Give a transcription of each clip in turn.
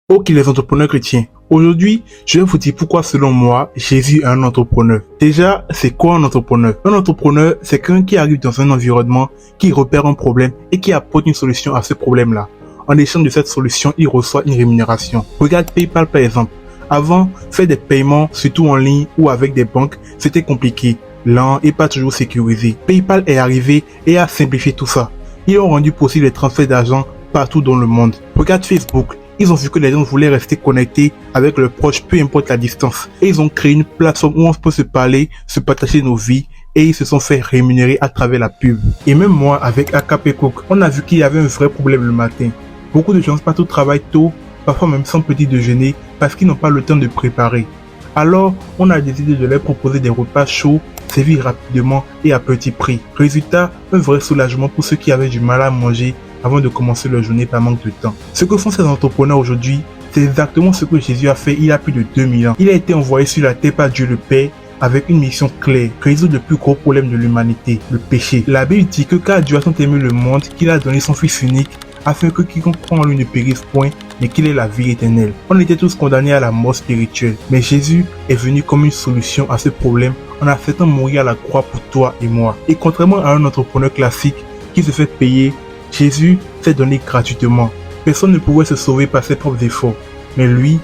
Ok les entrepreneurs chrétiens, aujourd'hui je vais vous dire pourquoi selon moi Jésus est un entrepreneur. Déjà, c'est quoi un entrepreneur? Un entrepreneur, c'est quelqu'un qui arrive dans un environnement, qui repère un problème et qui apporte une solution à ce problème-là. En échange de cette solution, il reçoit une rémunération. Regarde PayPal par exemple. Avant, faire des paiements, surtout en ligne ou avec des banques, c'était compliqué, lent et pas toujours sécurisé. PayPal est arrivé et a simplifié tout ça. Ils ont rendu possible les transferts d'argent partout dans le monde. Regarde Facebook. Ils ont vu que les gens voulaient rester connectés avec leurs proches, peu importe la distance. Et ils ont créé une plateforme où on peut se parler, se partager nos vies, et ils se sont fait rémunérer à travers la pub. Et même moi, avec AKP Cook, on a vu qu'il y avait un vrai problème le matin. Beaucoup de gens partout travaillent tôt, parfois même sans petit déjeuner, parce qu'ils n'ont pas le temps de préparer. Alors, on a décidé de leur proposer des repas chauds, servis rapidement et à petit prix. Résultat, un vrai soulagement pour ceux qui avaient du mal à manger avant de commencer leur journée par manque de temps. Ce que font ces entrepreneurs aujourd'hui, c'est exactement ce que Jésus a fait il y a plus de 2000 ans. Il a été envoyé sur la terre par Dieu le Père avec une mission claire, résoudre le plus gros problème de l'humanité, le péché. La Bible dit que car Dieu a tant aimé le monde qu'il a donné son Fils unique afin que quiconque croit en lui ne périsse point, mais qu'il ait la vie éternelle. On était tous condamnés à la mort spirituelle, mais Jésus est venu comme une solution à ce problème en acceptant mourir à la croix pour toi et moi. Et contrairement à un entrepreneur classique qui se fait payer, Jésus s'est donné gratuitement. Personne ne pouvait se sauver par ses propres efforts, mais lui,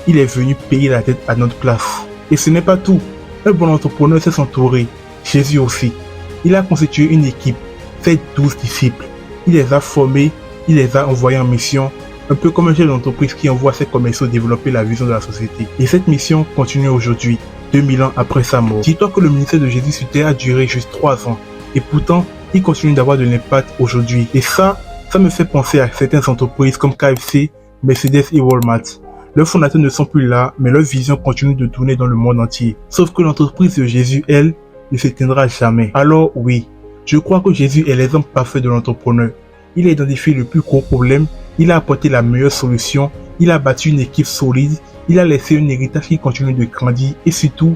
il est venu payer la dette à notre place. Et ce n'est pas tout. Un bon entrepreneur sait s'entourer. Jésus aussi. Il a constitué une équipe, fait 12 disciples. Il les a formés, il les a envoyés en mission, un peu comme un chef d'entreprise qui envoie ses commerciaux développer la vision de la société. Et cette mission continue aujourd'hui, 2000 ans après sa mort. Dis-toi que le ministère de Jésus sur terre a duré juste 3 ans. Et pourtant, il continue d'avoir de l'impact aujourd'hui. Et ça me fait penser à certaines entreprises comme KFC, Mercedes et Walmart. Leurs fondateurs ne sont plus là, mais leur vision continue de tourner dans le monde entier. Sauf que l'entreprise de Jésus, elle, ne s'éteindra jamais. Alors oui, je crois que Jésus est l'exemple parfait de l'entrepreneur. Il a identifié le plus gros problème, il a apporté la meilleure solution, il a bâti une équipe solide, il a laissé un héritage qui continue de grandir et surtout,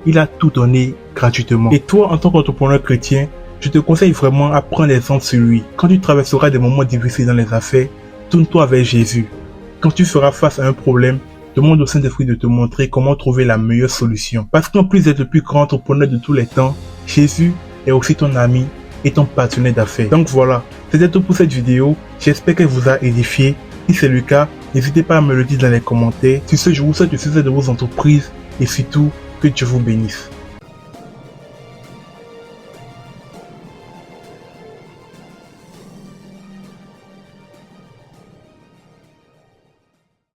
il a tout donné gratuitement. Et toi, en tant qu'entrepreneur chrétien, je te conseille vraiment à prendre exemple sur lui. Quand tu traverseras des moments difficiles dans les affaires, tourne-toi vers Jésus. Quand tu feras face à un problème, demande au Saint-Esprit de te montrer comment trouver la meilleure solution. Parce qu'en plus d'être le plus grand entrepreneur de tous les temps, Jésus est aussi ton ami et ton partenaire d'affaires. Donc voilà, c'était tout pour cette vidéo. J'espère qu'elle vous a édifié. Si c'est le cas, n'hésitez pas à me le dire dans les commentaires. Sur ce, je vous souhaite le succès de vos entreprises et surtout que Dieu vous bénisse.